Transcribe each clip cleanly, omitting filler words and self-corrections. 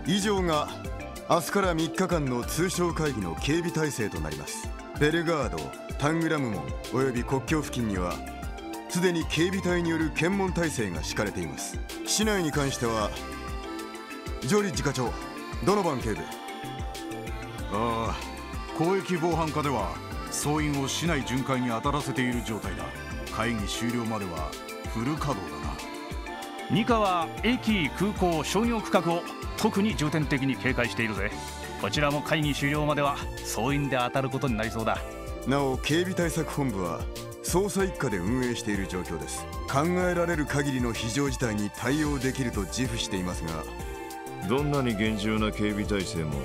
以上が明日から3日間の通商会議の警備体制となります。ベルガード、タングラム門および国境付近にはすでに警備隊による検問体制が敷かれています。市内に関してはジョリッジ課長、ドノバン警部。ああ、広域防犯課では総員を市内巡回に当たらせている状態だ。会議終了まではフル稼働だな。ニカは駅、空港、商業区画を特に重点的に警戒しているぜ。こちらも会議終了までは総員で当たることになりそうだ。なお警備対策本部は捜査一課で運営している状況です。考えられる限りの非常事態に対応できると自負していますが、どんなに厳重な警備体制も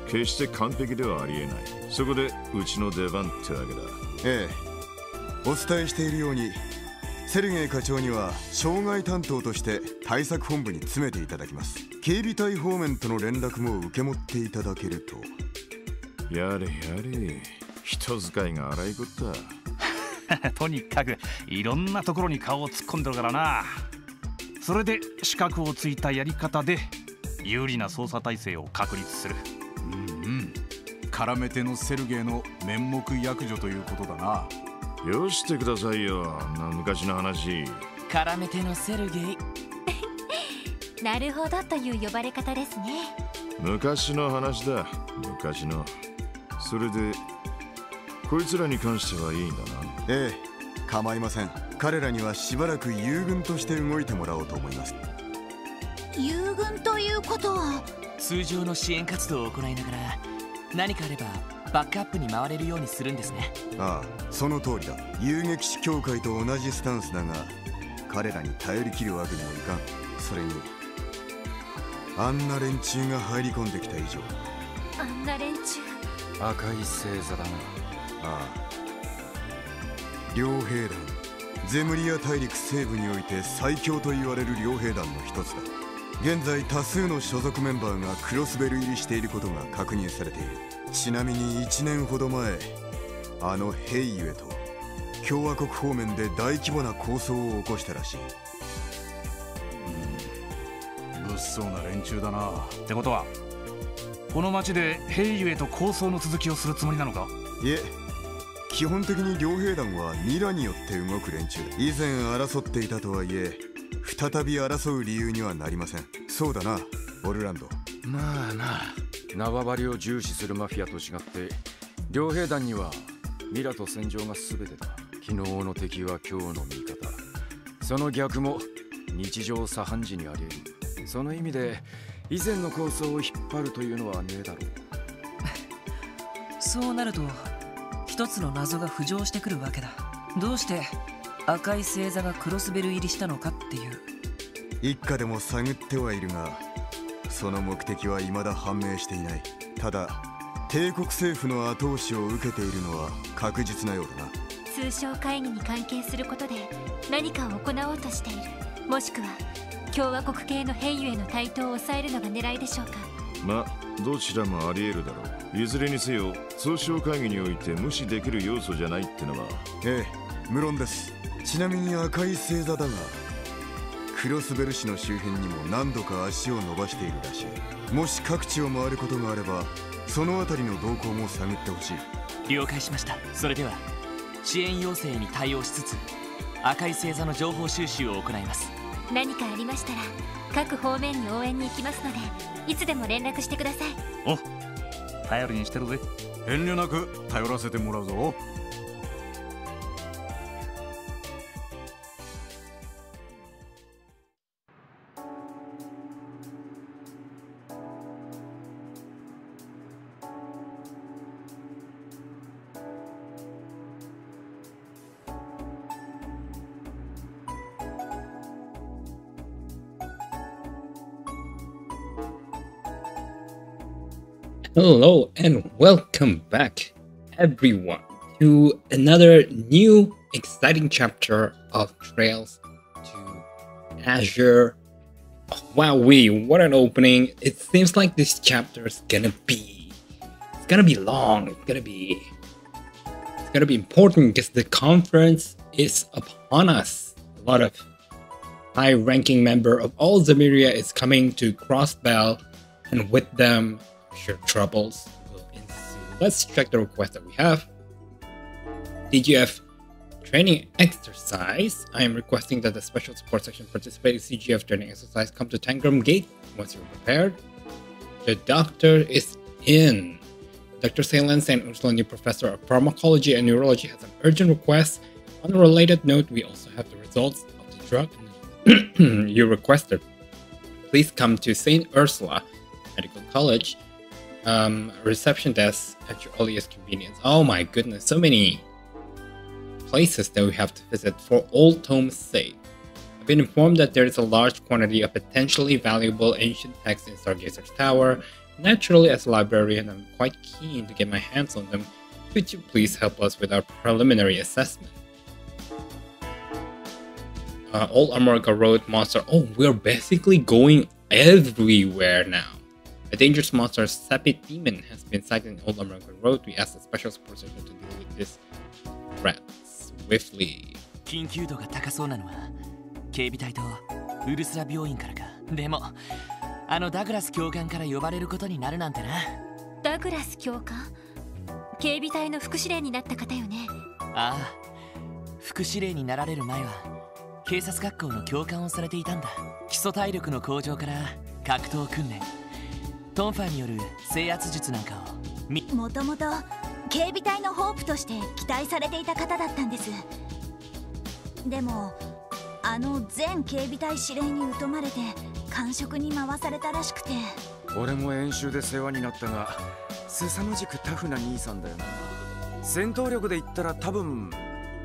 決して完璧ではありえない。そこでうちの出番ってわけだ。ええ、お伝えしているようにセルゲイ課長には障害担当として対策本部に詰めていただきます。警備隊方面との連絡も受け持っていただけると。やれやれ、人使いが荒いこった。とにかくいろんなところに顔を突っ込んでるからな。それで資格をついたやり方で有利な捜査体制を確立する。絡め手のセルゲイの面目躍如ということだな。よしてくださいよ、あんな昔の話。絡め手のセルゲイなるほどという呼ばれ方ですね。昔の話だ、昔の。それでこいつらに関してはいいんだな。ええ、構いません。彼らにはしばらく友軍として動いてもらおうと思います。友軍ということは通常の支援活動を行いながら何かあればバックアップに回れるようにするんですね。ああ、その通りだ。遊撃士協会と同じスタンスだが、彼らに頼り切るわけにもいかん。それにあんな連中が入り込んできた以上。あんな連中。赤い星座だな。ああ、両兵団、ゼムリア大陸西部において最強と言われる両兵団の一つだ。現在多数の所属メンバーがクロスベル入りしていることが確認されている。ちなみに1年ほど前、あのヘイユエと共和国方面で大規模な抗争を起こしたらしい。物騒な連中だな。ってことはこの町で兵ゆえと抗争の続きをするつもりなのか？いえ、基本的に両兵団はミラによって動く連中。以前争っていたとはいえ再び争う理由にはなりません。そうだな、オルランド。まあな、縄張りを重視するマフィアと違って両兵団にはミラと戦場が全てだ。昨日の敵は今日の味方。その逆も日常茶飯事にあり得る。その意味で以前の構想を引っ張るというのはねえだろう。そうなると一つの謎が浮上してくるわけだ。どうして赤い星座がクロスベル入りしたのかっていう。一家でも探ってはいるが、その目的は未だ判明していない。ただ帝国政府の後押しを受けているのは確実なようだな。通商会議に関係することで何かを行おうとしている。もしくは共和国系の兵ゆえの台頭を抑えるのが狙いでしょうか。まあどちらもあり得るだろう。いずれにせよ通商会議において無視できる要素じゃないってのは。ええ、無論です。ちなみに赤い星座だが、クロスベル市の周辺にも何度か足を伸ばしているらしい。もし各地を回ることがあればその辺りの動向も探ってほしい。了解しました。それでは支援要請に対応しつつ赤い星座の情報収集を行います。何かありましたら各方面に応援に行きますので、いつでも連絡してください。お、頼りにしてるぜ。遠慮なく頼らせてもらうぞ。Hello and welcome back, everyone, to another new exciting chapter of Trails to Azure. Wowee, what an opening. It seems like this chapter is gonna be long. It's gonna be important because the conference is upon us. A lot of high-ranking member of all Zemuria is coming to Crossbell and with them, I'm sure troubles will ensue. Let's check the request that we have. CGF training exercise. I am requesting that the special support section participate in CGF training exercise. Come to Tangram Gate once you're prepared. The doctor is in. Dr. Salen St. Ursula, new professor of pharmacology and neurology, has an urgent request. On a related note, we also have the results of the drug you requested. Please come to St. Ursula Medical College reception desk at your earliest convenience. Oh my goodness, so many places that we have to visit for Old Tome's sake. I've been informed that there is a large quantity of potentially valuable ancient texts in Stargazer's Tower. Naturally, as a librarian, I'm quite keen to get my hands on them. Could you please help us with our preliminary assessment? Old America Road monster. Oh, we're basically going everywhere now. A dangerous monster, Sapid Demon, has been sighted in Old America Road. We asked a special support section to deal with this threat swiftly. 緊急度が高そうなのは警備隊とウルスラ病院からか。でもダグラス教官から呼ばれることになるなんてな。ダグラス教官、警備隊の副司令になった方よね。ああ、副司令になられる前は警察学校の教官をされていたんだ。基礎体力の向上から格闘訓練、トンファーによる制圧術なんかをもともと警備隊のホープとして期待されていた方だったんです。でも前警備隊司令に疎まれて官職に回されたらしくて。俺も演習で世話になったが凄まじくタフな兄さんだよな。戦闘力で言ったら多分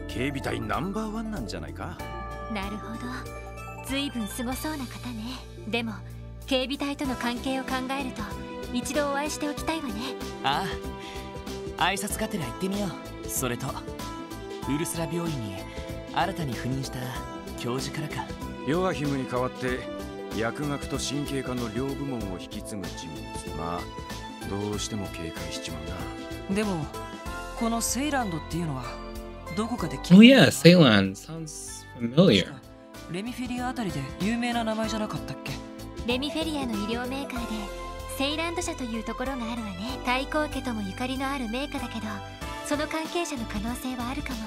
警備隊ナンバーワンなんじゃないか。なるほど、随分すごそうな方ね。でも警備隊との関係を考えると一度お会いしておきたいわね。ああ、挨拶がてら行ってみよう。それとウルスラ病院に新たに赴任した教授からか。ヨアヒムに代わって薬学と神経科の両部門を引き継ぐ人物。まあどうしても警戒しちまうな。でもこのセイランドっていうのはどこかで聞いた。Oh yeah, Ceylan sounds familiar. レミフェリアあたりで有名な名前じゃなかったっけ。レミフェリアの医療メーカーでセイランド社というところがあるわね。太閤家ともゆかりのあるメーカーだけど、その関係者の可能性はあるかも。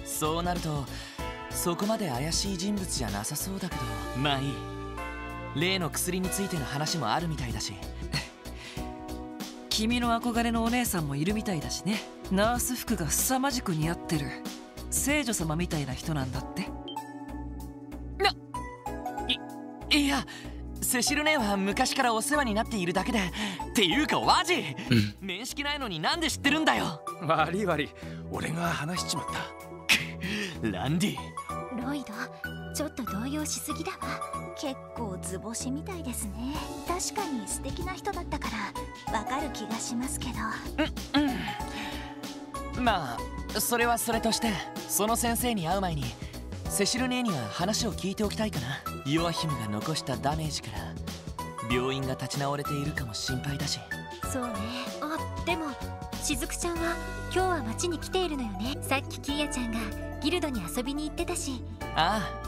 そうなるとそこまで怪しい人物じゃなさそうだけど、まあいい。例の薬についての話もあるみたいだし君の憧れのお姉さんもいるみたいだしね。ナース服が凄まじく似合ってる聖女様みたいな人なんだって。いや、セシル姉は昔からお世話になっているだけで。っていうかワジ面識ないのになんで知ってるんだよ。悪い悪い、俺が話しちまった。ランディ。ロイド、ちょっと動揺しすぎだわ。結構図星みたいですね。確かに素敵な人だったからわかる気がしますけど。まあそれはそれとして、その先生に会う前にセシル姉には話を聞いておきたいかな。ヨアヒムが残したダメージから病院が立ち直れているかも心配だし。そうね。あ、でもしずくちゃんは今日は町に来ているのよね。さっきキーヤちゃんがギルドに遊びに行ってたし。ああ、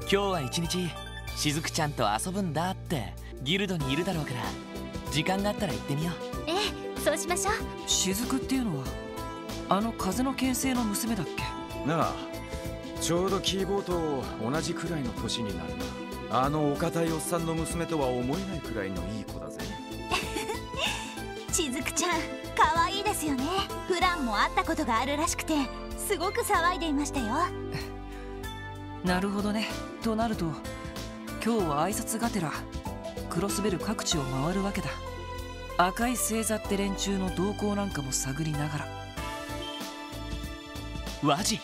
今日は一日しずくちゃんと遊ぶんだってギルドにいるだろうから、時間があったら行ってみよう。ええ、そうしましょう。しずくっていうのは風の牽制の娘だっけ。なあ、ちょうどキーボーと同じくらいの年になるな。お堅いおっさんの娘とは思えないくらいのいい子だぜ。しずくちゃん可愛いですよね。普段も会ったことがあるらしくてすごく騒いでいましたよ。なるほどね。となると今日は挨拶がてらクロスベル各地を回るわけだ。赤い星座って連中の動向なんかも探りながら。ワジ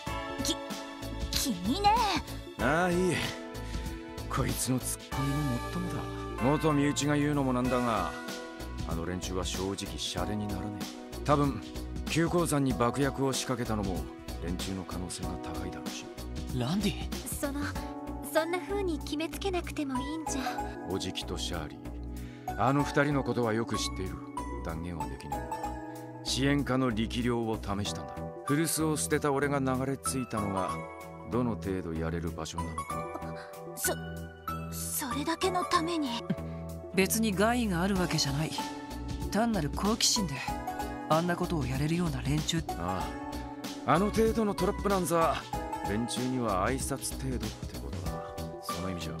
君ね。ああ、いい。こいつのツッコミももっともだ。元身内が言うのもなんだが、連中は正直シャレにならねえ。多分急降山に爆薬を仕掛けたのも連中の可能性が高いだろうし。ランディ、そんな風に決めつけなくてもいいんじゃ。おじきとシャーリー、二人のことはよく知っている。断言はできないが支援家の力量を試したんだ。古巣を捨てた俺が流れ着いたのがどの程度やれる場所なのか。それだけのために。別に害があるわけじゃない。単なる好奇心であんなことをやれるような連中。ああ、あの程度のトラップなんざ連中には挨拶程度ってことだ。その意味じゃ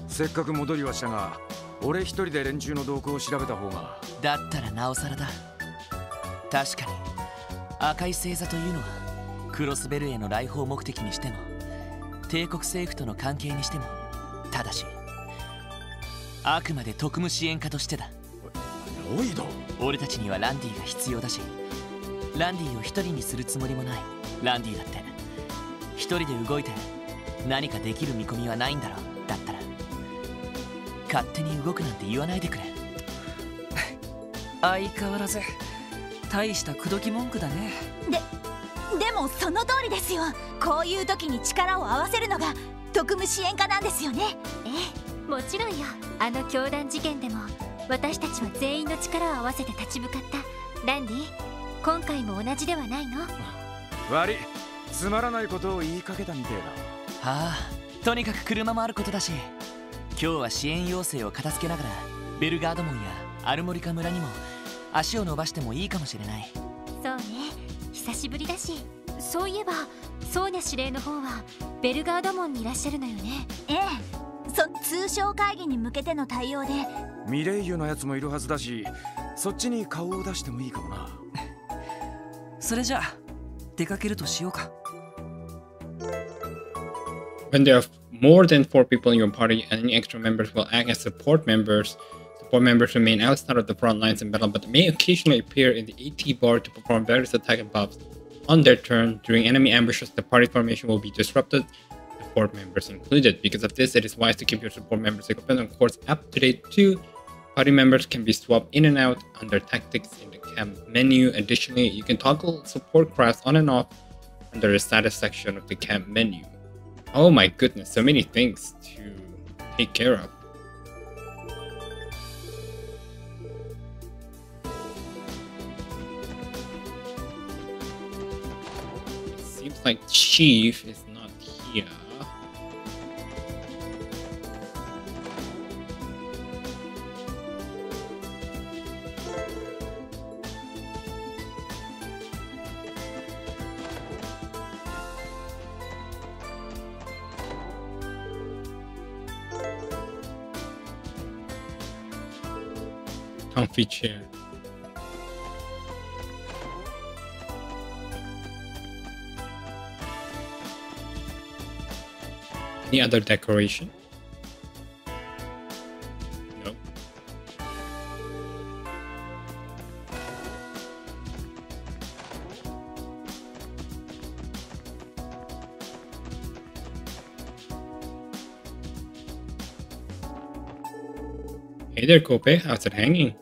せっかく戻りはしたが、俺一人で連中の動向を調べた方が。だったらなおさらだ。確かに赤い星座というのはクロスベルへの来訪目的にしても帝国政府との関係にしても、ただしあくまで特務支援家としてだ。おいど、俺たちにはランディが必要だし、ランディを一人にするつもりもない。ランディだって一人で動いて何かできる見込みはないんだろう。だったら勝手に動くなんて言わないでくれ。相変わらず大した口説き文句だね。でもその通りですよ。こういう時に力を合わせるのが特務支援家なんですよね。ええ、もちろんよ。あの教団事件でも私たちは全員の力を合わせて立ち向かった。ランディ、今回も同じではないの？悪い、つまらないことを言いかけたみてえだ。はあ、とにかく車もあることだし、今日は支援要請を片付けながらベルガード門やアルモリカ村にも足を伸ばしてもいいかもしれない。そうね、久しぶりだし。そういえばソーニャ司令の方はベルガード門にいらっしゃるのよね。ええ、通商会議に向けての対応で。ミレイユのやつもいるはずだし、そっちに顔を出してもいいかもな。それじゃあ出かけるとしようか。When there are more than 4 people in your party, any extra members will act as support members. Support members remain outside of the front lines in battle, but may occasionally appear in the AT bar to perform various attack and buffs on their turn. During enemy ambushes, the party formation will be disrupted, support members included. Because of this, it is wise to keep your support members' equipment and course up to date too. Party members can be swapped in and out under tactics in the camp menu. Additionally, you can toggle support crafts on and off under the status section of the camp menu. Oh my goodness, so many things to take care of. It seems like Chief is not here. Comfy chair. Any other decoration? No. Hey there, Kope. How's it hanging?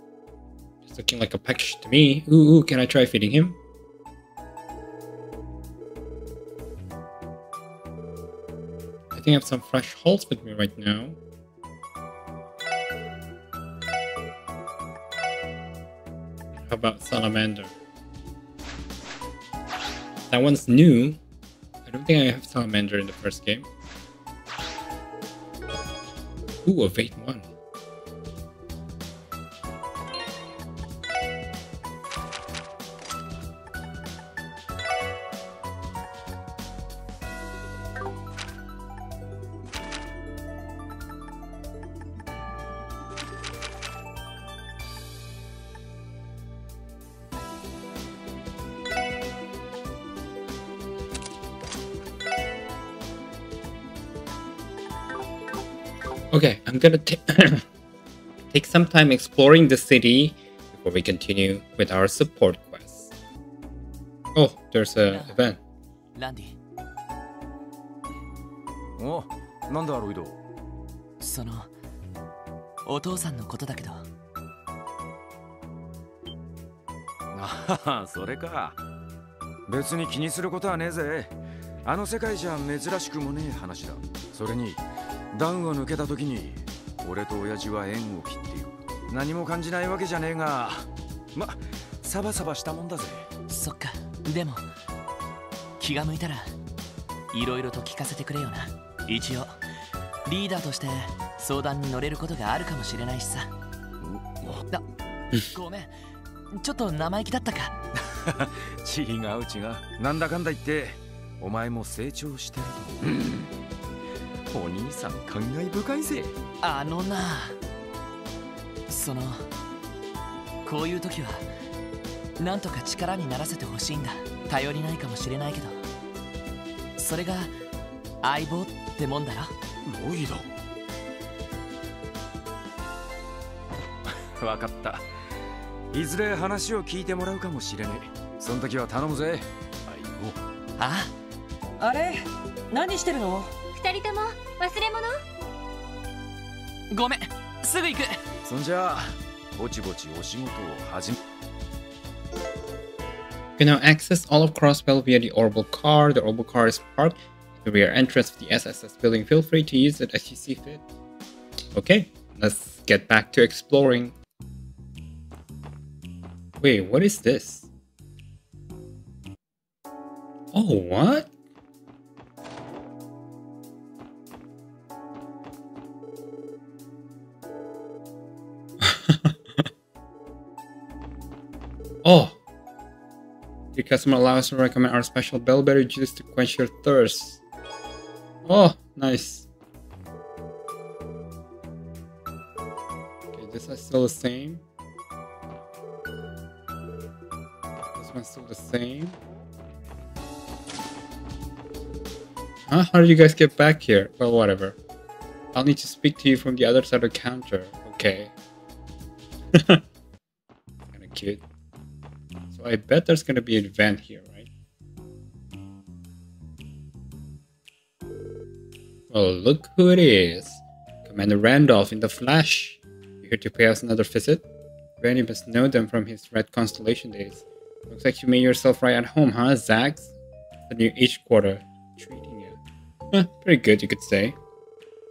It's looking like a package to me. Ooh, can I try feeding him? I think I have some fresh hulls with me right now. How about salamander? That one's new. I don't think I have salamander in the first game. Ooh, a Vate 1. Okay, I'm gonna take some time exploring the city before we continue with our support quests. Oh, there's an event. ランディ、お、なんだロイド。そのお父さんのことだけど。ああ、それか。別に気にすることはねえぜ。あの世界じゃ珍しくもねえ話だ。それに段を抜けた時に俺と親父は縁を切っている。何も感じないわけじゃねえが、サバサバしたもんだぜ。そっか。でも気が向いたらいろいろと聞かせてくれよな。一応リーダーとして相談に乗れることがあるかもしれないしさ。ごめん、ちょっと生意気だったか。違う違う。なんだかんだ言ってお前も成長してると。お兄さん感慨深いぜ。あのな、こういう時はなんとか力にならせてほしいんだ。頼りないかもしれないけど、それが相棒ってもんだろ。ロイド。分かった。いずれ話を聞いてもらうかもしれねえ。その時は頼むぜ。ああれ、何してるの？二人とも忘れ物？ごめん、すぐ行く。そんじゃあぼちぼちお仕事を始め。You can now access all of Crossbell via the orbital car. The orbital car is parked at the rear entrance of the SSS building. Feel free to use it as you see fit. Okay, let's get back to exploring. Wait, what is this? Oh, what? Oh! Your customer allows us to recommend our special bellberry juice to quench your thirst. Oh, nice. Okay, this is still the same. This one's still the same. Huh? How did you guys get back here? Well, whatever. I'll need to speak to you from the other side of the counter. Okay. Kinda cute. So I bet there's gonna be an event here, right? Well, look who it is. Commander Randolph in the flesh. You here to pay us another visit? Randy must know them from his Red Constellation days. Looks like you made yourself right at home, huh, Zags? The new H quarter. Treating you. Huh, pretty good, you could say.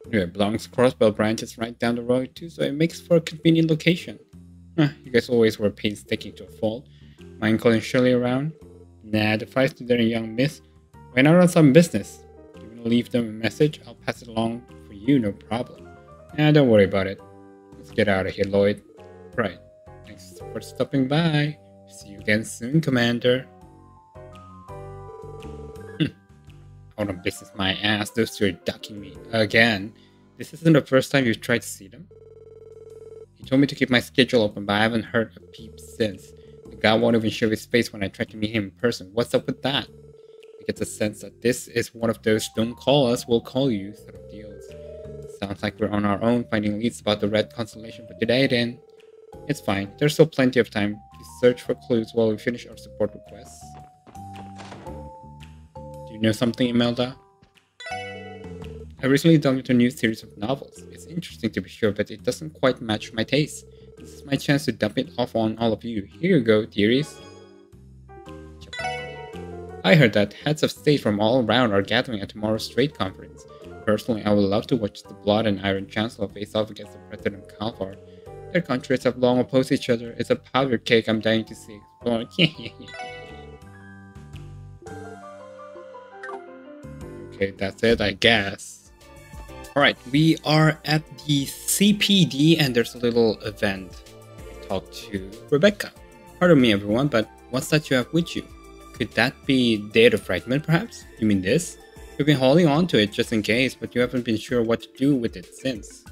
Anyway, belongs to Crossbell branch is right down the road too, so it makes for a convenient location. Huh, you guys always were painstaking to a fault. Mind calling Shirley around? Nah, the fight's to their young miss. Why not on some business? You wanna leave them a message? I'll pass it along for you, no problem. Nah, don't worry about it. Let's get out of here, Lloyd. Right. Thanks for stopping by. See you again soon, Commander. Out of business, my ass. Those two are ducking me again. This isn't the first time you've tried to see them. He told me to keep my schedule open, but I haven't heard a peep since. The guy won't even show his face when I try to meet him in person. What's up with that? I get the sense that this is one of those don't call us, we'll call you sort of deals. Sounds like we're on our own finding leads about the Red Constellation for today then. It's fine, there's still plenty of time to search for clues while we finish our support requests. Do you know something, Imelda? I recently dug into a new series of novels. It's interesting to be sure, but it doesn't quite match my taste. This is my chance to dump it off on all of you. Here you go, dearies. I heard that heads of state from all around are gathering at tomorrow's trade conference. Personally, I would love to watch the Blood and Iron Chancellor face off against the President Calvar. Their countries have long opposed each other. It's a powder cake I'm dying to see explored. Okay, that's it, I guess. Alright, we are at the CPD and there's a little event. We talked to Rebecca. Pardon me, everyone, but what's that you have with you? Could that be data fragment, perhaps? You mean this? You've been holding on to it just in case, but you haven't been sure what to do with it since.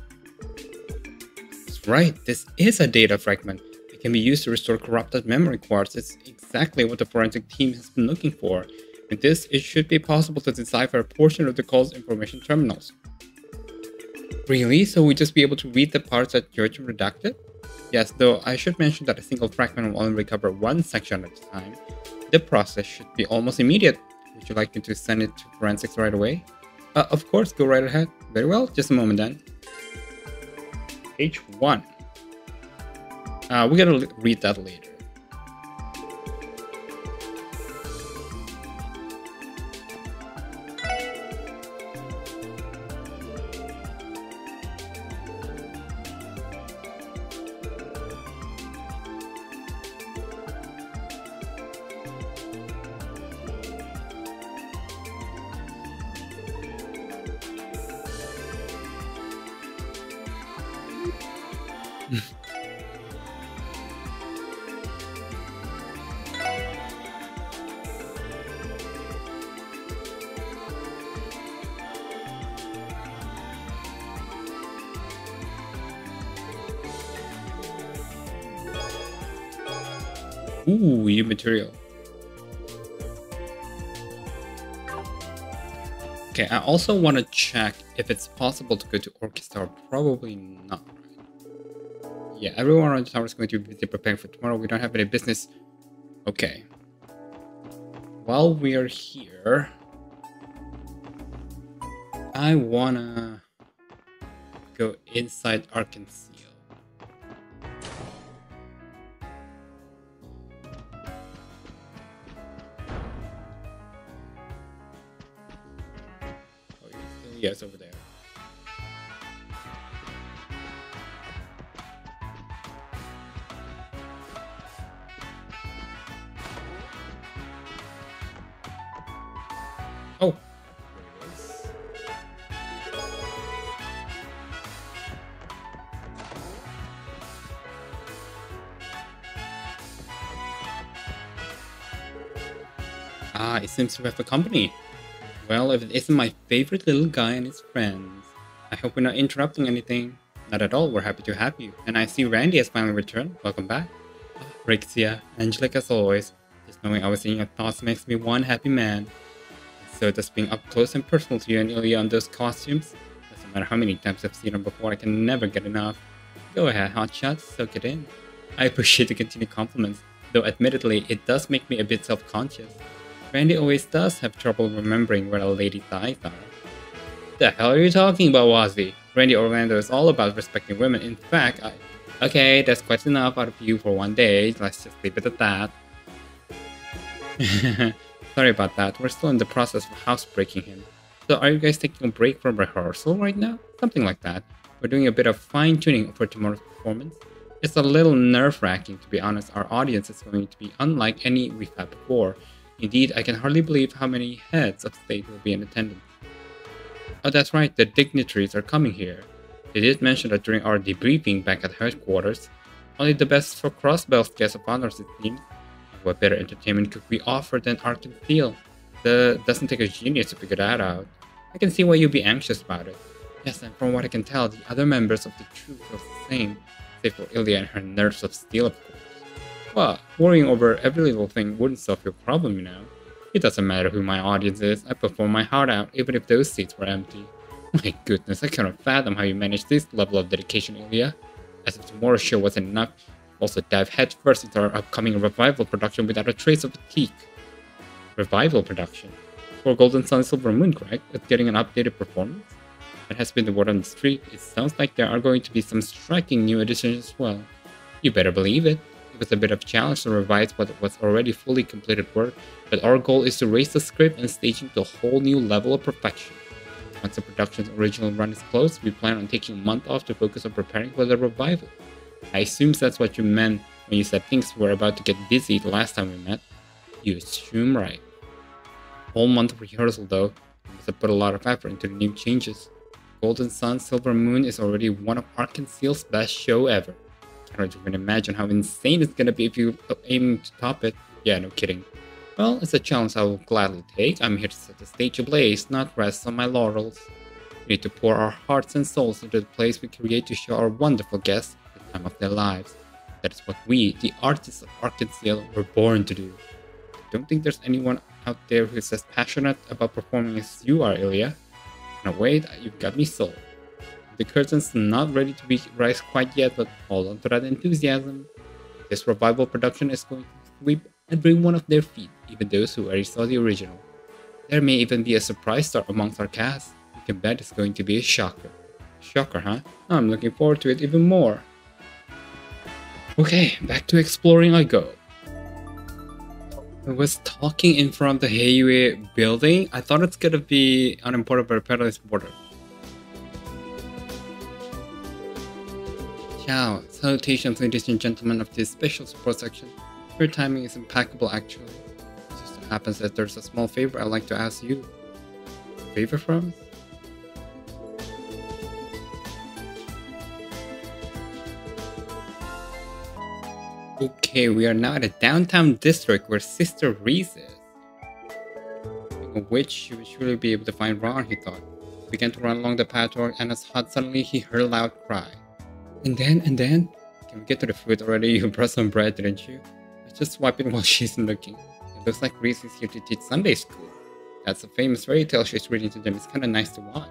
That's right, this is a data fragment. It can be used to restore corrupted memory quartz. It's exactly what the forensic team has been looking for. With this, it should be possible to decipher a portion of the call's information terminals. Really? So we just be able to read the parts that George redacted? Yes, though I should mention that a single fragment will only recover one section at a time. The process should be almost immediate. Would you like me to send it to forensics right away? Of course, go right ahead. Very well, just a moment then. Page 1. We're gonna read that later. Ooh, new material. Okay, I also want to check if it's possible to go to Orchestra. Probably not. Yeah, everyone on the tower is going to be busy preparing for tomorrow. We don't have any business. Okay. While we are here, I wanna go inside Arkansas. Oh, yes, over there. Oh, there it is. Ah, it seems we have a company. Well, if it isn't my favorite little guy and his friends. I hope we're not interrupting anything. Not at all, we're happy to have you. And I see Randy has finally returned. Welcome back. Rixia, angelic as always. Just knowing I was in your thoughts makes me one happy man. So does being up close and personal to you and Ilya on those costumes. Doesn't matter how many times I've seen them before, I can never get enough. Go ahead, hotshot, soak it in. I appreciate the continued compliments, though admittedly it does make me a bit self-conscious. Randy always does have trouble remembering where a lady's eyes are. The hell are you talking about, Wazy? Randy Orlando is all about respecting women. In fact, Okay, that's quite enough out of you for one day. Let's just leave it at that. Sorry about that. We're still in the process of housebreaking him. So are you guys taking a break from rehearsal right now? Something like that. We're doing a bit of fine-tuning for tomorrow's performance. It's a little nerve-wracking, to be honest. Our audience is going to be unlike any we've had before. Indeed, I can hardly believe how many heads of state will be in attendance. Oh, that's right, the dignitaries are coming here. They did mention that during our debriefing back at headquarters. Only the best for Crossbell's guest of honors, it seems. What better entertainment could we offer than Arkansas? Doesn't take a genius to figure that out. I can see why you'd be anxious about it. Yes, and from what I can tell, the other members of the troupe feel the same, save for Ilya and her nerves of steel, of course. Well, worrying over every little thing wouldn't solve your problem, you know. It doesn't matter who my audience is, I perform my heart out, even if those seats were empty. My goodness, I cannot fathom how you manage this level of dedication, Ilya. As if tomorrow's show wasn't enough, also dive headfirst into our upcoming revival production without a trace of fatigue. Revival production? For Golden Sun Silver Moon, correct? It's getting an updated performance? That has been the word on the street. It sounds like there are going to be some striking new additions as well. You better believe it. It was a bit of a challenge to revise what was already fully completed work, but our goal is to raise the script and staging to a whole new level of perfection. Once the production's original run is closed, we plan on taking a month off to focus on preparing for the revival. I assume that's what you meant when you said things were about to get busy the last time we met. You assume right. Whole month of rehearsal though, we must have put a lot of effort into the new changes. Golden Sun Silver Moon is already one of Arkansas's best show ever. Can't even imagine how insane it's gonna be if you aim to top it. Yeah, no kidding. Well, it's a challenge I will gladly take. I'm here to set the stage ablaze, not rest on my laurels. We need to pour our hearts and souls into the place we create to show our wonderful guests the time of their lives. That is what we, the artists of Arkansas, were born to do. I don't think there's anyone out there who is as passionate about performing as you are, Ilya. In a way, you've got me sold. The curtain's not ready to be raised quite yet, but hold on to that enthusiasm. This revival production is going to sweep every one of their feet, even those who already saw the original. There may even be a surprise star amongst our cast. You can bet it's going to be a shocker. Shocker, huh? I'm looking forward to it even more. Okay, back to exploring I go. I was talking in front of the Heiyue building. I thought it's gonna be unimportant, but apparently it's important. Ciao. Salutations, ladies and gentlemen of this special support section. Your timing is impeccable, actually. It just so happens that there's a small favor I'd like to ask you. A favor from? Okay, we are now at a downtown district where Sister Reese is. Speaking of which, she would surely be able to find Ron, he thought. He began to run along the path toward Anna's hut. Suddenly, he heard a loud cry. And then? Can we get to the food already? You brought some bread, didn't you? just swiping while she's looking. It looks like Reese is here to teach Sunday school. That's a famous fairy tale she's reading to them. It's kind of nice to watch.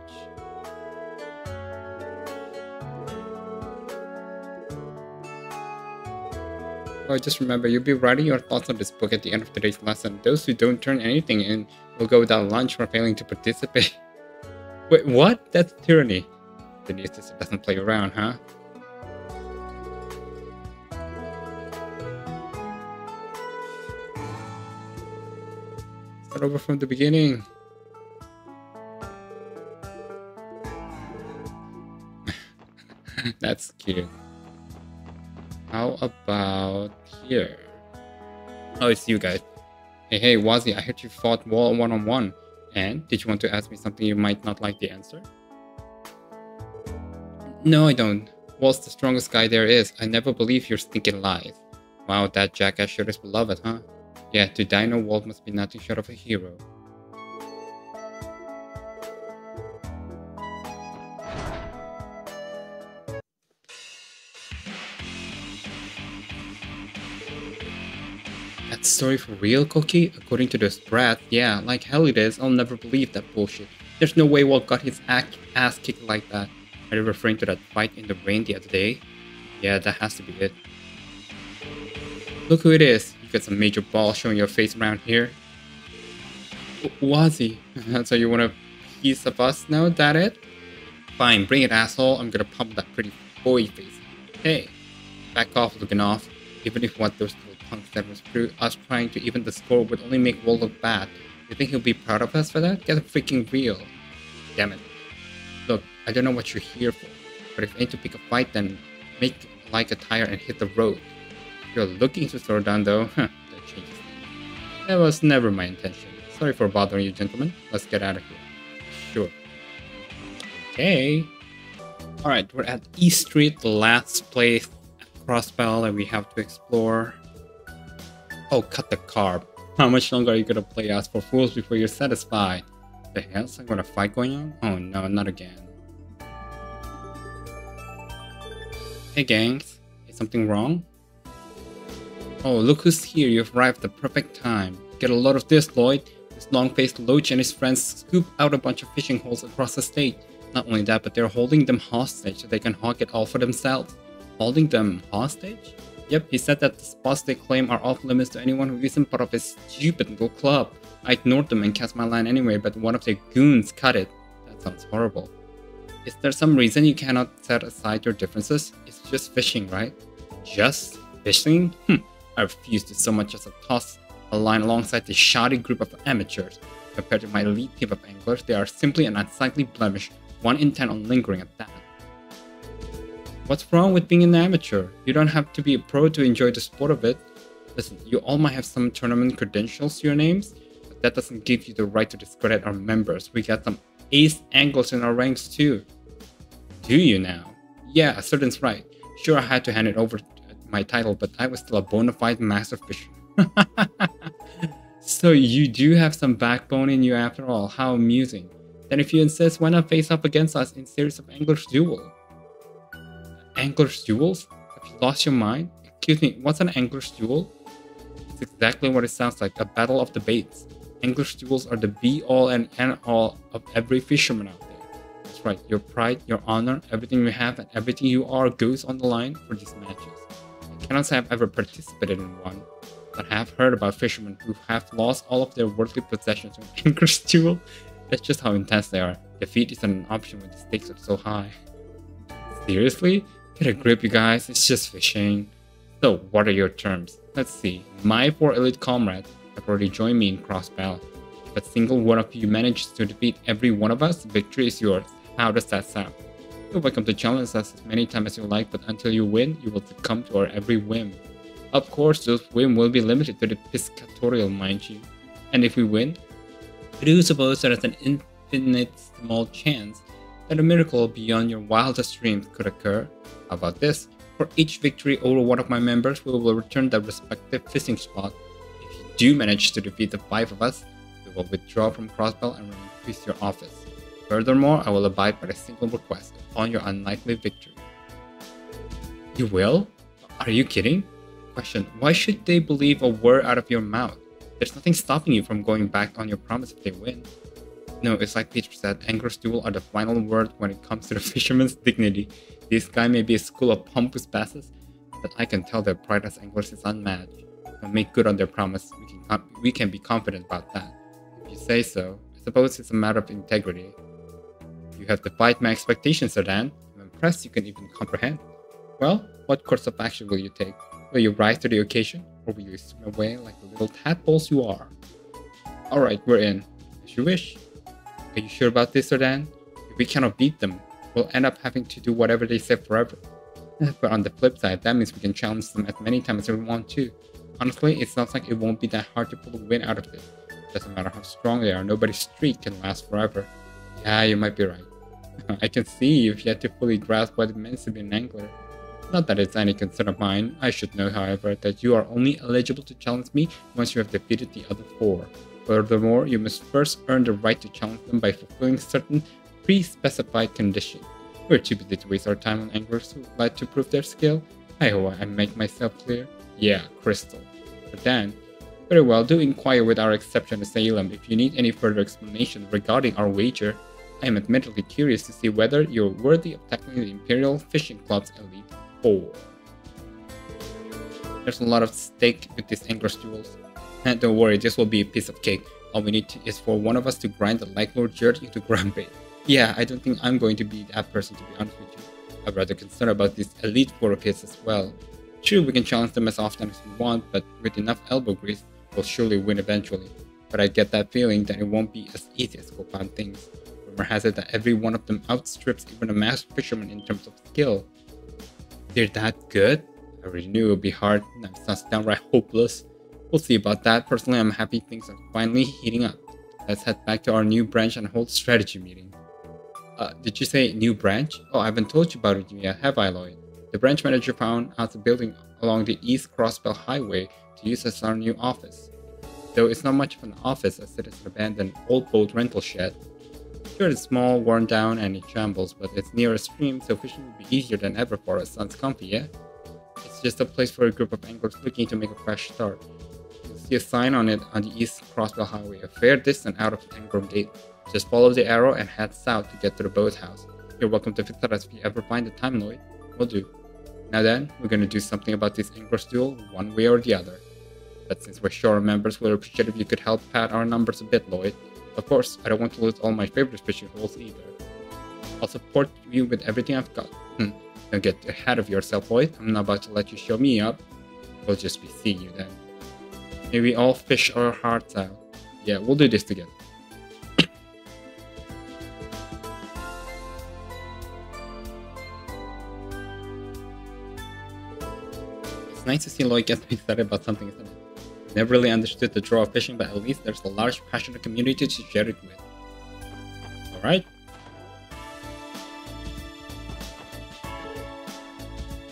Well, just remember, you'll be writing your thoughts on this book at the end of today's lesson. Those who don't turn anything in will go without lunch for failing to participate. Wait, what? That's tyranny. The new sister doesn't play around, huh? Start over from the beginning. That's cute. How about here? Oh, it's you guys. Hey, Wazy, I heard you fought Wall one-on-one. And did you want to ask me something you might not like the answer? No, I don't. Wall's the strongest guy there is. I never believe your stinking lies. Wow, that jackass sure is beloved, huh? Yeah, to Dino, Wall must be nothing short of a hero. That story for real, Cookie? According to those brats, yeah, like hell it is. I'll never believe that bullshit. There's no way Walt got his ass kicked like that. Are you referring to that fight in the rain the other day? Yeah, that has to be it. Look who it is. You got some major balls showing your face around here. Wazy. So you want a piece of us now, that it? Fine, bring it, asshole. I'm gonna pump that pretty boy face. Hey, back off, looking off. Even if what those little punks said was true, us trying to even the score would only make Wall look bad. You think he'll be proud of us for that? Get freaking real. Damn it. Look, I don't know what you're here for, but if you ain't to pick a fight, then make like a tire and hit the road. If you're looking to throw down though, that changes things. That was never my intention. Sorry for bothering you, gentlemen. Let's get out of here. Sure. Okay. Alright, we're at East Street, the last place at Crossbell that we have to explore. Oh, cut the carb. How much longer are you gonna play us for fools before you're satisfied? The hell? Some kind of fight going on? Oh no, not again. Hey gangs, is something wrong? Oh, look who's here. You've arrived at the perfect time. Get a load of this, Lloyd. This long-faced loach and his friends scoop out a bunch of fishing holes across the state. Not only that, but they're holding them hostage so they can hawk it all for themselves. Holding them hostage? Yep, he said that the spots they claim are off limits to anyone who isn't part of his stupid little club. I ignored them and cast my line anyway, but one of their goons cut it. That sounds horrible. Is there some reason you cannot set aside your differences? It's just fishing, right? Just fishing? I refuse to so much as toss a line alongside this shoddy group of amateurs. Compared to my elite team of anglers, they are simply an unsightly blemish, one intent on lingering at that. What's wrong with being an amateur? You don't have to be a pro to enjoy the sport of it. Listen, you all might have some tournament credentials to your names, but that doesn't give you the right to discredit our members. We got some ace anglers in our ranks too. Do you now? Yeah, Certain's right. Sure, I had to hand it over my title, but I was still a bona fide master fisher. So you do have some backbone in you after all. How amusing. Then if you insist, why not face up against us in series of Angler's Duel? Angler's Duels? Have you lost your mind? Excuse me, what's an Angler's Duel? It's exactly what it sounds like, a battle of the baits. Angler's Duels are the be-all and end-all of every fisherman out there. That's right, your pride, your honor, everything you have and everything you are goes on the line for these matches. I cannot say I've ever participated in one, but I have heard about fishermen who have lost all of their worldly possessions in Angler's Duel. That's just how intense they are. Defeat isn't an option when the stakes are so high. Seriously? Get a grip, you guys. It's just fishing. So, what are your terms? Let's see. My 4 elite comrades have already joined me in Crossbell. If a single one of you manages to defeat every one of us, victory is yours. How does that sound? You're welcome to challenge us as many times as you like, but until you win, you will succumb to our every whim. Of course, those whims will be limited to the piscatorial, mind you. And if we win, we do suppose there is an infinite small chance that a miracle beyond your wildest dreams could occur. How about this? For each victory over one of my members, we will return their respective fishing spot. If you do manage to defeat the 5 of us, we will withdraw from Crossbell and increase your office. Furthermore, I will abide by a single request upon your unlikely victory. You will? Are you kidding? Question: why should they believe a word out of your mouth? There's nothing stopping you from going back on your promise if they win. No, it's like Peter said, Anger's duel are the final word when it comes to the fisherman's dignity. This guy may be a school of pompous basses, but I can tell their pride as anglers is unmatched. They'll make good on their promise. We can be confident about that. If you say so, I suppose it's a matter of integrity. You have defied my expectations, Sardan. I'm impressed you can even comprehend. Well, what course of action will you take? Will you rise to the occasion, or will you swim away like the little tadpoles you are? Alright, we're in. As you wish. Are you sure about this, Sardan? If we cannot beat them, we'll end up having to do whatever they say forever. But on the flip side, that means we can challenge them as many times as we want to. Honestly, it sounds like it won't be that hard to pull a win out of this. Doesn't matter how strong they are, nobody's streak can last forever. Yeah, you might be right. I can see you've yet to fully grasp what it means to be an angler. Not that it's any concern of mine. I should know, however, that you are only eligible to challenge me once you have defeated the other 4. Furthermore, you must first earn the right to challenge them by fulfilling certain pre-specified conditions. We're too busy to waste our time on anglers who would like to prove their skill. I hope I make myself clear. Yeah, Crystal. But then, very well, do inquire with our exception to Salem if you need any further explanation regarding our wager. I am admittedly curious to see whether you're worthy of tackling the Imperial Fishing Club's Elite 4. There's a lot of stake with these anglers duels. And don't worry, this will be a piece of cake. All we need is for one of us to grind the like Lord Jerd into ground bait. Yeah, I don't think I'm going to be that person, to be honest with you. I'm rather concerned about this Elite 4 of his as well. True, we can challenge them as often as we want, but with enough elbow grease, we'll surely win eventually. But I get that feeling that it won't be as easy as go on things. Rumor has it that every one of them outstrips even a masked fisherman in terms of skill. They're that good? I already knew it would be hard, and it sounds downright hopeless. We'll see about that. Personally, I'm happy things are finally heating up. Let's head back to our new branch and hold strategy meeting. Did you say new branch? Oh, I haven't told you about it yet, have I, Lloyd? The branch manager found out the building along the East Crossbell Highway to use as our new office. Though it's not much of an office as it is an abandoned old boat rental shed. Sure, it's small, worn down, and in shambles, but it's near a stream, so fishing will be easier than ever for us. Sounds comfy, yeah? It's just a place for a group of anglers looking to make a fresh start. You'll see a sign on it on the East Crossbell Highway, a fair distance out of the Angrom Gate. Just follow the arrow and head south to get to the boathouse. You're welcome to visit us if you ever find the time, Lloyd. Will do. Now then, we're gonna do something about this anglers duel, one way or the other. But since we're short members, we'd appreciate if you could help pad our numbers a bit, Lloyd. Of course, I don't want to lose all my favorite fishing holes either. I'll support you with everything I've got. Don't get ahead of yourself, Lloyd. I'm not about to let you show me up. We'll just be seeing you then. May we all fish our hearts out. Yeah, we'll do this together. It's nice to see Lloyd get excited about something, isn't it? Never really understood the draw of fishing, but at least there's a large passionate community to share it with. Alright.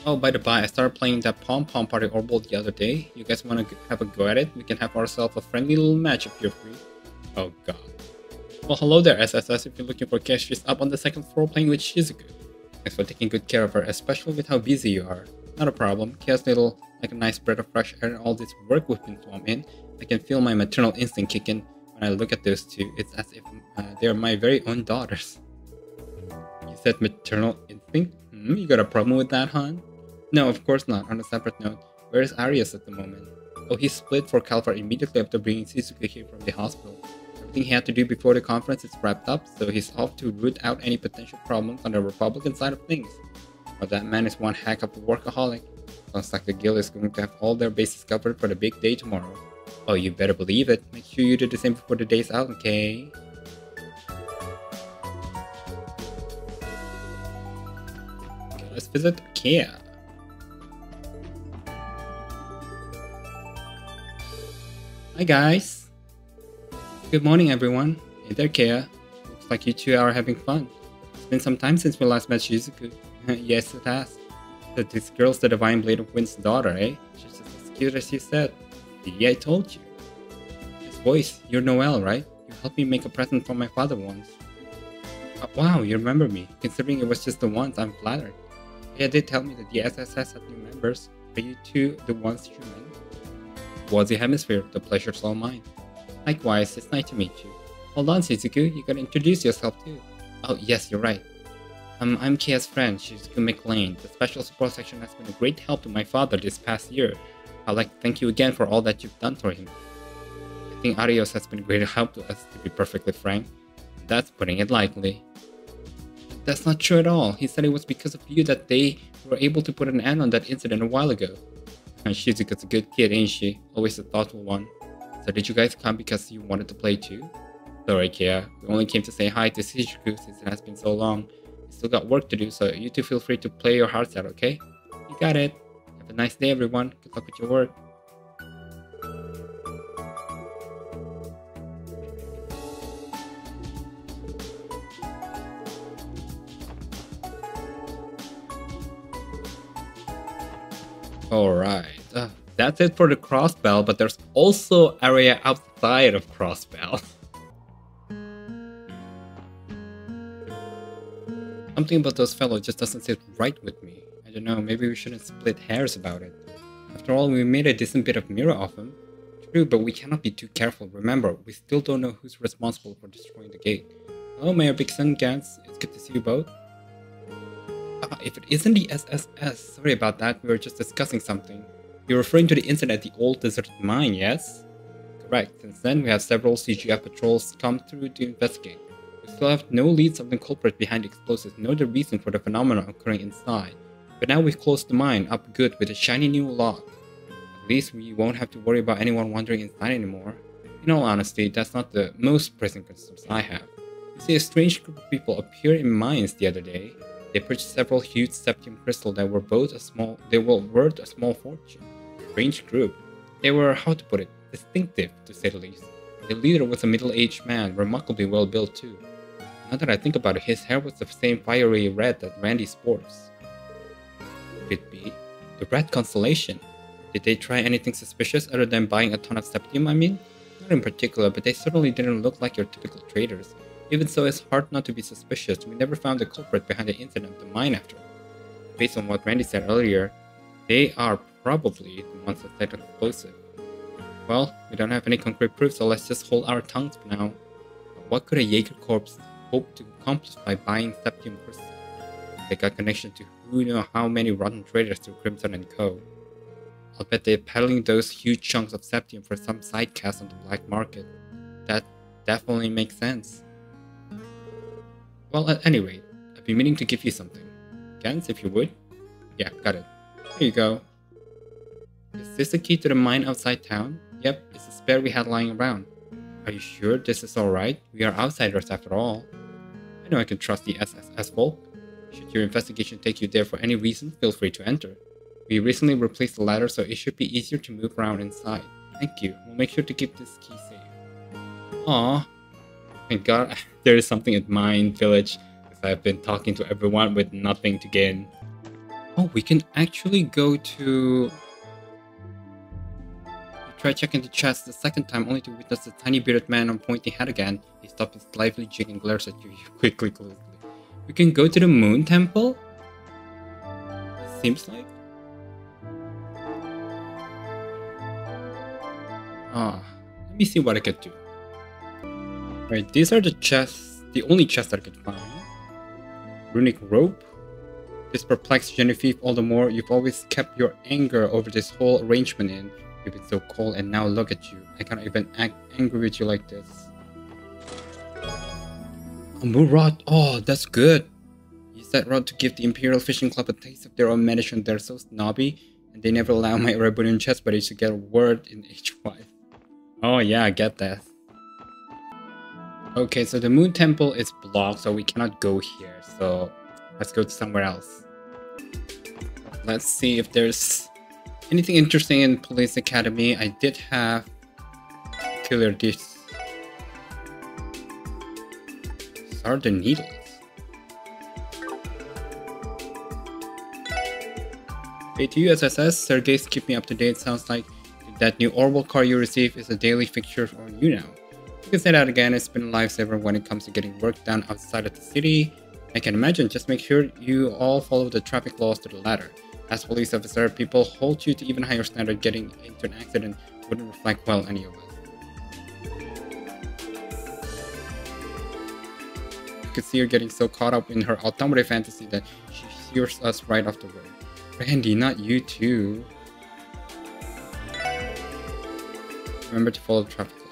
Oh, by the by, I started playing that Pom Pom Party Orbital the other day. You guys want to have a go at it? We can have ourselves a friendly little match if you're free. Oh god. Well, hello there, SSS, if you're looking for cash, she's up on the second floor playing with Shizuku. Thanks for taking good care of her, especially with how busy you are. Not a problem. Chaos little like a nice breath of fresh air and all this work we've been swamped in. I can feel my maternal instinct kick in when I look at those two. It's as if they're my very own daughters. You said maternal instinct? You got a problem with that, hon? No, of course not. On a separate note, where is Arias at the moment? Oh, he split for Calvar immediately after bringing Shizuku here from the hospital. Everything he had to do before the conference is wrapped up, so he's off to root out any potential problems on the Republican side of things. But that man is one heck of a workaholic. Sounds like the guild is going to have all their bases covered for the big day tomorrow. Oh, you better believe it. Make sure you do the same before the day's out, okay? Okay, let's visit Kea. Hi guys! Good morning everyone. Hey there, Kea. Looks like you two are having fun. It's been some time since we last met Shizuku. Yes, it has. But this girl's the Divine Blade of Wind's daughter, eh? She's just as cute as you said. See, I told you. His voice, you're Noel, right? You helped me make a present for my father once. Wow, you remember me. Considering it was just the once, I'm flattered. Yeah, did tell me that the SSS had new members. Are you two the ones you meant? Wazy Hemisphere, the pleasure's all mine. Likewise, it's nice to meet you. Hold on, Shizuku, you gotta introduce yourself too. Oh, yes, you're right. I'm Kia's friend, Shizuku McLean. The special support section has been a great help to my father this past year. I'd like to thank you again for all that you've done for him. I think Arios has been a great help to us, to be perfectly frank. That's putting it lightly. That's not true at all. He said it was because of you that they were able to put an end on that incident a while ago. And Shizuka's a good kid, ain't she? Always a thoughtful one. So did you guys come because you wanted to play too? Sorry, Kia. We only came to say hi to Shizuku since it has been so long. We still got work to do, so you two feel free to play your hearts out, okay? You got it. Have a nice day, everyone. Good luck with your work. Alright, that's it for the Crossbell, but there's also area outside of Crossbell. Something about those fellows just doesn't sit right with me. I don't know, maybe we shouldn't split hairs about it. After all, we made a decent bit of mirror of him. True, but we cannot be too careful. Remember, we still don't know who's responsible for destroying the gate. Oh, Mayor Big Sun Gans, it's good to see you both. If it isn't the SSS, sorry about that, we were just discussing something. You're referring to the incident at the old deserted mine, yes? Correct. Since then, we have several CGF patrols come through to investigate. We still have no leads of the culprit behind the explosives, nor the reason for the phenomenon occurring inside. But now we've closed the mine up good with a shiny new lock. At least we won't have to worry about anyone wandering inside anymore. In all honesty, that's not the most pressing concerns I have. You see, a strange group of people appeared in mines the other day. They purchased several huge septium crystals that were worth a small fortune. Strange group. They were, how to put it, distinctive to say the least. The leader was a middle-aged man, remarkably well built too. Now that I think about it, his hair was the same fiery red that Randy sports. Could it be? The Red Constellation. Did they try anything suspicious other than buying a ton of septium, I mean? Not in particular, but they certainly didn't look like your typical traders. Even so, it's hard not to be suspicious. We never found the culprit behind the incident at the mine after all. Based on what Randy said earlier, they are probably the ones that set the explosive. Well, we don't have any concrete proof, so let's just hold our tongues for now. But what could a Jaeger Corps hope to accomplish by buying septium crystals? They got connection to who knows how many rotten traders through Crimson & Co. I'll bet they're peddling those huge chunks of septium for some side cast on the black market. That definitely makes sense. Well, at any rate, I've been meaning to give you something. Gans, if you would. Yeah, got it. Here you go. Is this the key to the mine outside town? Yep, it's a spare we had lying around. Are you sure this is alright? We are outsiders after all. I know I can trust the SSS folk. Should your investigation take you there for any reason, feel free to enter. We recently replaced the ladder, so it should be easier to move around inside. Thank you. We'll make sure to keep this key safe. Aww. Thank God, there is something at Mine Village, because I've been talking to everyone with nothing to gain. Oh, we can actually go to... Try checking the chest the second time, only to witness the tiny bearded man on pointy hat again. He stops his lively jig and glares at you quickly. We can go to the Moon Temple? It seems like. Let me see what I could do. Right, these are the chests, the only chests that I could find. Runic rope. This perplexed Genevieve all the more. You've always kept your anger over this whole arrangement in. You've been so cold, and now look at you. I can't even act angry with you like this. A Murad. Oh, that's good. Use that rod to give the Imperial Fishing Club a taste of their own medicine. They're so snobby, and they never allow my Rebellion chest buddies to get a word in each wife. Oh yeah, I get that. Okay, so the Moon Temple is blocked, so we cannot go here. So let's go to somewhere else. Let's see if there's anything interesting in Police Academy. I did have Killer Discs. These are the needles. Hey to you, SSS. Sergey's keep me up to date. Sounds like that new Orwell car you received is a daily fixture for you now. You can say that again. It's been a lifesaver when it comes to getting work done outside of the city. I can imagine. Just make sure you all follow the traffic laws to the letter. As police officer, people hold you to even higher standard. Getting into an accident wouldn't reflect well any of us. You could see her getting so caught up in her automotive fantasy that she shears us right off the road. Randy, not you too. Remember to follow the traffic light.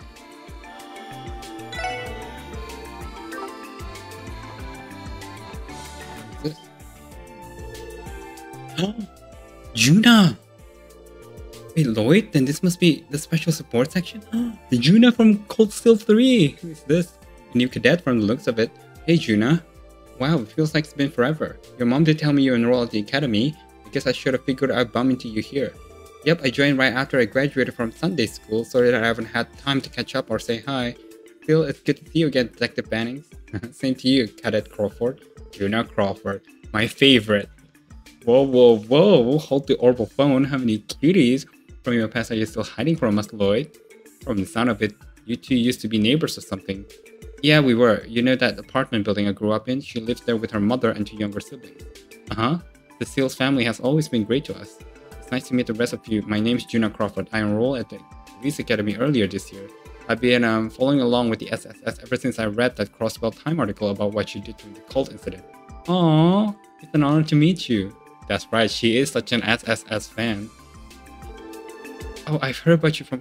What is this? Juna! Wait, Lloyd? Then this must be the special support section? The Juna from Cold Steel 3! Who is this? A new cadet from the looks of it. Hey Juna. Wow, it feels like it's been forever. Your mom did tell me you enrolled at the academy. I guess I should have figured I'd bump into you here. Yep, I joined right after I graduated from Sunday school, so that I haven't had time to catch up or say hi. Still, it's good to see you again, Detective Bannings. Same to you, Cadet Crawford. Juna Crawford. My favorite. Whoa, whoa, whoa. Hold the orbital phone. How many cuties from your past are you still hiding from us, Lloyd? From the sound of it, you two used to be neighbors or something. Yeah, we were. You know that apartment building I grew up in? She lives there with her mother and two younger siblings. Uh-huh. The Seals family has always been great to us. It's nice to meet the rest of you. My name's Juna Crawford. I enrolled at the Police Academy earlier this year. I've been following along with the SSS ever since I read that Crossbell Time article about what you did during the cult incident. Aww, it's an honor to meet you. That's right, she is such an SSS fan. Oh, I've heard about you from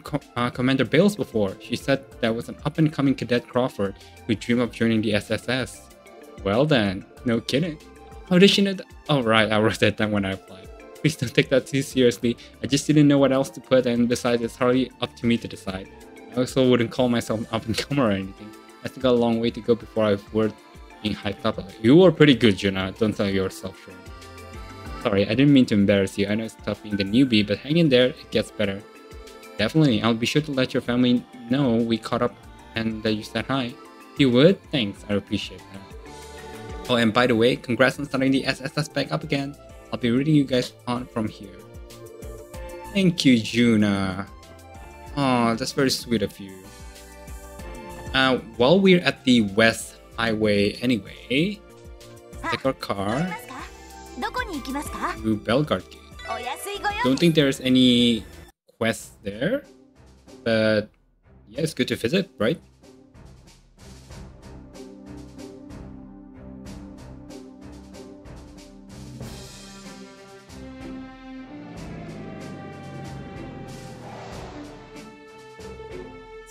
Commander Bales before. She said that was an up-and-coming Cadet Crawford who dreamed of joining the SSS. Well then, no kidding. How did she know that? Oh right, I wrote that down when I applied. Please don't take that too seriously. I just didn't know what else to put, and besides, it's hardly up to me to decide. I also wouldn't call myself an up-and-comer or anything. I still got a long way to go before I've worth being hyped up. You were pretty good, Juna. Don't sell yourself short. Sorry, I didn't mean to embarrass you. I know it's tough being the newbie, but hang in there, it gets better. Definitely, I'll be sure to let your family know we caught up and that you said hi. You would? Thanks, I appreciate that. Oh, and by the way, congrats on starting the SSS back up again. I'll be reading you guys on from here. Thank you, Juna. Oh, that's very sweet of you. While we're at the West Highway anyway, let's take our car to Belgard Gate. Don't think there's any quests there, but yeah, it's good to visit, right?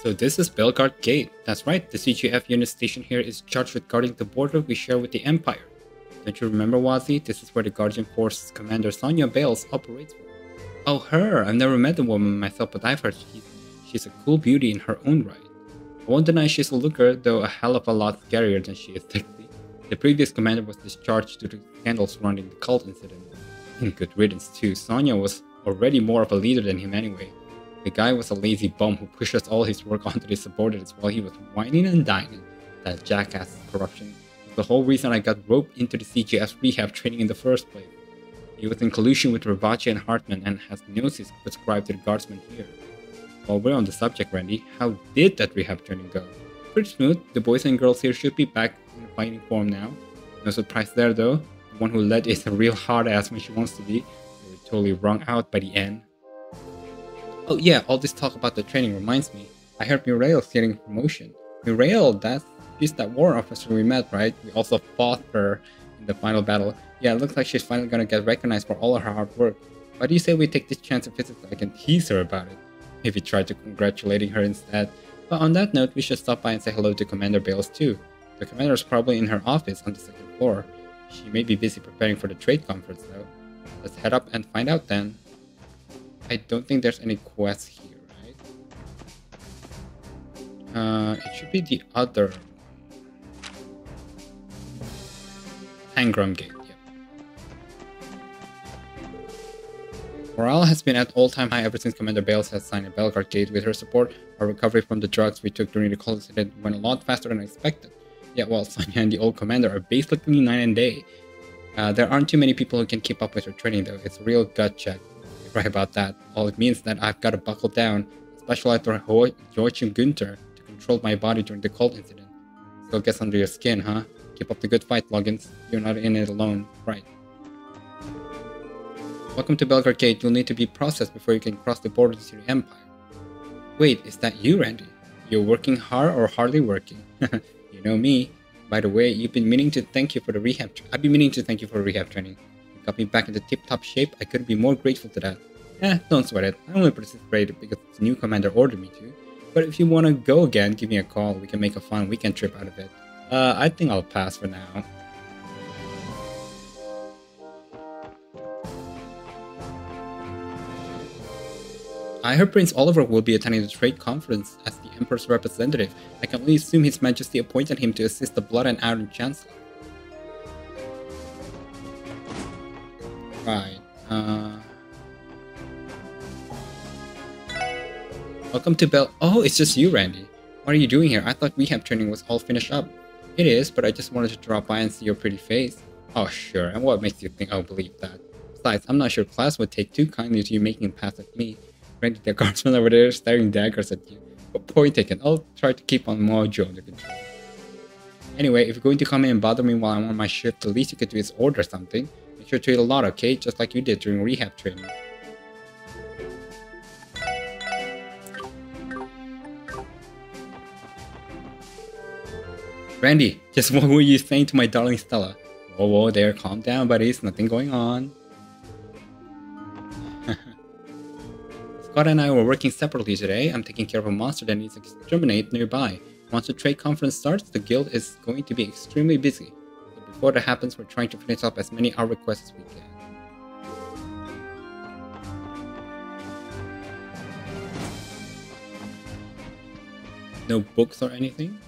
So this is Belgard Gate. That's right, the CGF unit station here is charged with guarding the border we share with the Empire. Don't you remember, Wazy? This is where the Guardian Force Commander Sonya Bales operates from. Oh, her! I've never met the woman myself, but I've heard she's a cool beauty in her own right. I won't deny she's a looker, though a hell of a lot scarier than she is technically. The previous commander was discharged due to scandal surrounding the cult incident. And good riddance too, Sonya was already more of a leader than him anyway. The guy was a lazy bum who pushes all his work onto the subordinates while he was whining and dining. That jackass corruption was the whole reason I got roped into the CGS rehab training in the first place. He was in collusion with Ribachi and Hartman and has gnosis prescribed to the guardsmen here. While we're on the subject, Randy, how did that rehab training go? Pretty smooth. The boys and girls here should be back in fighting form now. No surprise there though. The one who led is a real hard ass when she wants to be. They were totally wrung out by the end. Oh yeah, all this talk about the training reminds me. I heard Muriel's getting promotion. Muriel, she's that war officer we met, right? We also fought her in the final battle. Yeah, it looks like she's finally gonna get recognized for all of her hard work. Why do you say we take this chance to visit so I can tease her about it? Maybe try to congratulating her instead. But on that note, we should stop by and say hello to Commander Bales too. The commander is probably in her office on the second floor. She may be busy preparing for the trade conference though. Let's head up and find out then. I don't think there's any quests here, right? It should be the other Tangram Gate, yep. Morale has been at all-time high ever since Commander Bales has signed a Belgard Gate. With her support, our recovery from the drugs we took during the cult incident went a lot faster than expected. Yet while Sonya and the old commander are basically night and day, there aren't too many people who can keep up with her training though. It's a real gut check. Right about that. All it means that I've got to buckle down, specialized on Joachim Günther to control my body during the cult incident. Still gets under your skin, huh? Keep up the good fight, Loggins. You're not in it alone, right? Welcome to Belgrade Gate. You'll need to be processed before you can cross the border to the Empire. Wait, is that you, Randy? You're working hard or hardly working? You know me. By the way, you've been meaning to thank you for the rehab. I've been meaning to thank you for rehab training. You got me back into tip-top shape. I couldn't be more grateful to that. Don't sweat it. I only participated because the new commander ordered me to. But if you want to go again, give me a call. We can make a fun weekend trip out of it. I think I'll pass for now. I heard Prince Oliver will be attending the trade conference as the Emperor's representative. I can only assume His Majesty appointed him to assist the Blood and Iron Chancellor. Right. Welcome to Bell. Oh, it's just you, Randy. What are you doing here? I thought rehab training was all finished up. It is, but I just wanted to drop by and see your pretty face. Oh, sure. And what makes you think I'll believe that? Besides, I'm not sure class would take too kindly to you making a pass at me. Randy, the guardsman over there staring daggers at you. But point taken. I'll try to keep on mojo under control. Anyway, if you're going to come in and bother me while I'm on my shift, the least you could do is order something. Make sure to eat a lot, okay? Just like you did during rehab training. Randy, just what were you saying to my darling Stella? Whoa, there, calm down, buddies. Nothing going on. Scott and I were working separately today. I'm taking care of a monster that needs to exterminate nearby. Once the trade conference starts, the guild is going to be extremely busy. But before that happens, we're trying to finish up as many art requests as we can. No books or anything?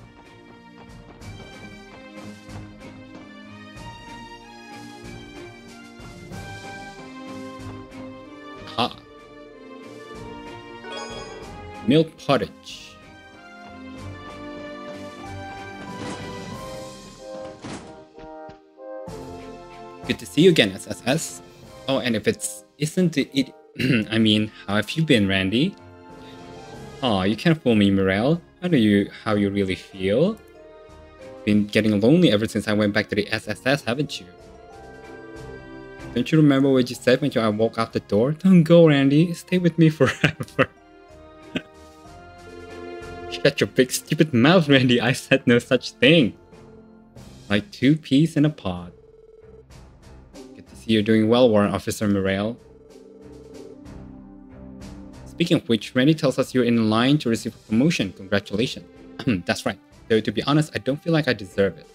Ah. Milk pottage. Good to see you again, SSS. Oh, and if isn't it, I mean, how have you been, Randy? Aw, you can't fool me, Morel. I know how you really feel. Been getting lonely ever since I went back to the SSS, haven't you? Don't you remember what you said when I walked out the door? Don't go, Randy. Stay with me forever. Shut your big stupid mouth, Randy. I said no such thing. Like 2 peas in a pod. Good to see you're doing well, Warrant Officer Morale. Speaking of which, Randy tells us you're in line to receive a promotion. Congratulations. That's right. Though to be honest, I don't feel like I deserve it.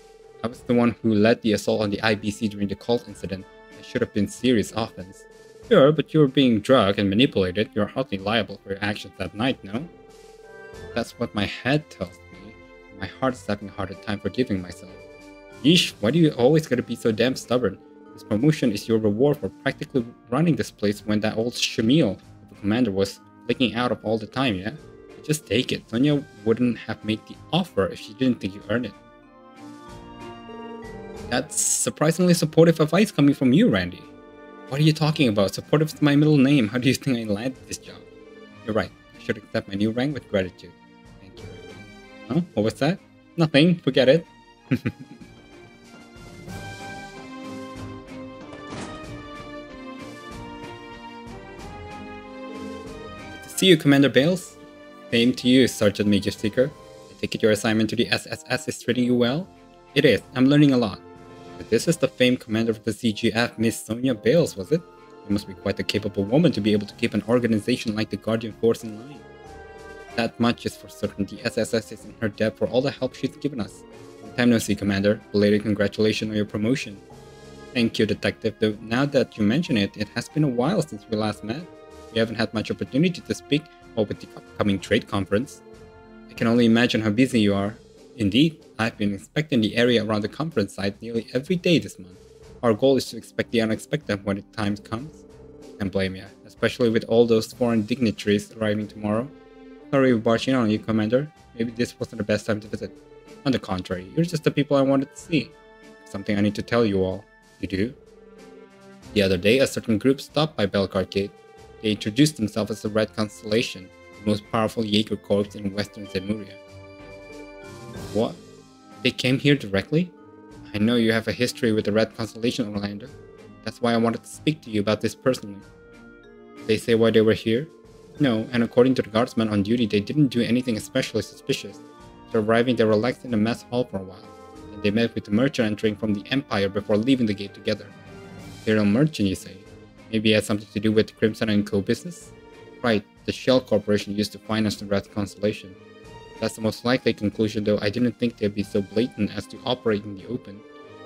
I was the one who led the assault on the IBC during the cult incident. That should have been serious offense. Sure, but you were being drugged and manipulated. You're hardly liable for your actions that night, no? That's what my head tells me. My heart is having a harder time forgiving myself. Yeesh, why do you always gotta be so damn stubborn? This promotion is your reward for practically running this place when that old Shamil, the commander, was flicking out of all the time, yeah? Just take it. Sonia wouldn't have made the offer if she didn't think you earned it. That's surprisingly supportive advice coming from you, Randy. What are you talking about? Supportive is my middle name. How do you think I landed this job? You're right. I should accept my new rank with gratitude. Thank you, Randy. Huh? What was that? Nothing. Forget it. See you, Commander Bales. Same to you, Sergeant Major Seeker. I take it your assignment to the SSS is treating you well? It is. I'm learning a lot. But this is the famed commander of the CGF, Miss Sonia Bales, was it? You must be quite a capable woman to be able to keep an organization like the Guardian Force in line. That much is for certain. The SSS is in her debt for all the help she's given us. Long time no see, Commander. Belated congratulations on your promotion. Thank you, Detective. Though now that you mention it, it has been a while since we last met. We haven't had much opportunity to speak, or with the upcoming trade conference. I can only imagine how busy you are. Indeed, I've been inspecting the area around the conference site nearly every day this month. Our goal is to expect the unexpected when the time comes. Can't blame you, especially with all those foreign dignitaries arriving tomorrow. Sorry we're barging on you, Commander. Maybe this wasn't the best time to visit. On the contrary, you're just the people I wanted to see. Something I need to tell you all. You do? The other day, a certain group stopped by Belcard Gate. They introduced themselves as the Red Constellation, the most powerful Jaeger Corps in Western Zemuria. What? They came here directly? I know you have a history with the Red Constellation, Orlando. That's why I wanted to speak to you about this personally. Did they say why they were here? No, and according to the guardsmen on duty, they didn't do anything especially suspicious. After arriving, they relaxed in the mess hall for a while, and they met with the merchant entering from the Empire before leaving the gate together. Imperial merchant, you say? Maybe it has something to do with the Crimson and Co. business? Right, the Shell Corporation used to finance the Red Constellation. That's the most likely conclusion, though I didn't think they'd be so blatant as to operate in the open.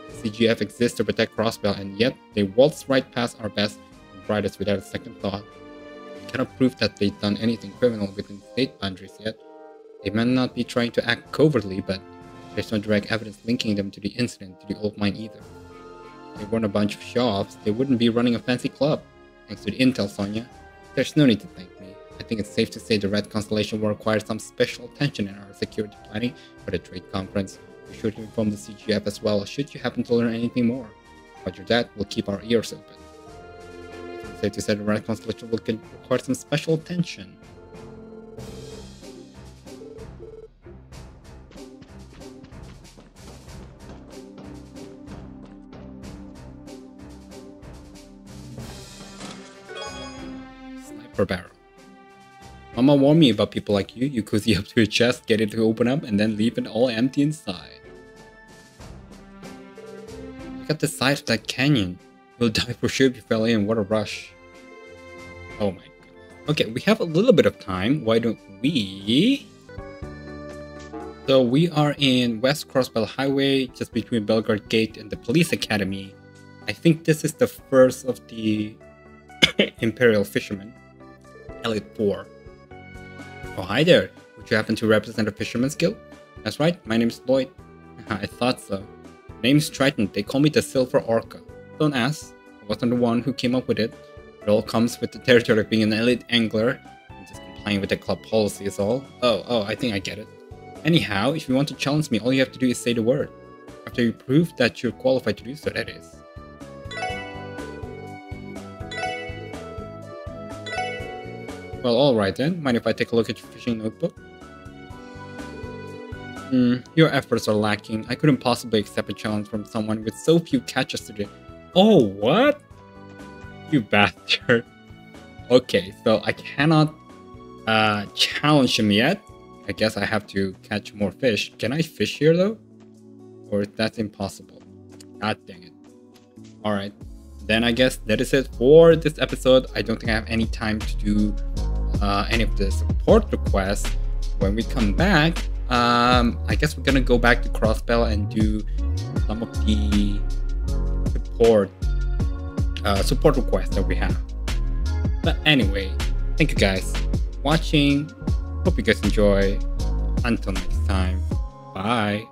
The CGF exists to protect Crossbell, and yet they waltz right past our best and brightest without a second thought. I cannot prove that they've done anything criminal within state boundaries yet. They may not be trying to act covertly, but there's no direct evidence linking them to the incident to the old mine either. If they weren't a bunch of show-offs, they wouldn't be running a fancy club. Thanks to the intel, Sonia. There's no need to thank me. I think it's safe to say the Red Constellation will require some special attention in our security planning for the trade conference. We should inform the CGF as well, should you happen to learn anything more. Roger that, we'll keep our ears open. It's safe to say the Red Constellation will require some special attention. Sniper barrel. Mama warned me about people like you. You cozy up to your chest, get it to open up, and then leave it all empty inside. Look at the size of that canyon. You'll die for sure if you fell in. What a rush. Oh my god. Okay, we have a little bit of time. Why don't we... So we are in West Crossbell Highway, just between Belgrade Gate and the Police Academy. I think this is the first of the Imperial Fishermen. Elite 4. Oh, hi there. Would you happen to represent a Fisherman's Guild? That's right, my name is Lloyd. I thought so. My name is Triton. They call me the Silver Orca. Don't ask. I wasn't the one who came up with it. It all comes with the territory of being an elite angler. I'm just complying with the club policy is all. Oh, I think I get it. Anyhow, if you want to challenge me, all you have to do is say the word. After you prove that you're qualified to do so, that is. Well, alright then. Mind if I take a look at your fishing notebook? Your efforts are lacking. I couldn't possibly accept a challenge from someone with so few catches today. Oh, what? You bastard. Okay, so I cannot challenge him yet. I guess I have to catch more fish. Can I fish here though? Or that's impossible? God dang it. Alright. Then I guess that is it for this episode. I don't think I have any time to do any of the support requests. When we come back, I guess we're gonna go back to Crossbell and do some of the support requests that we have. But anyway, thank you guys for watching. Hope you guys enjoy. Until next time, bye.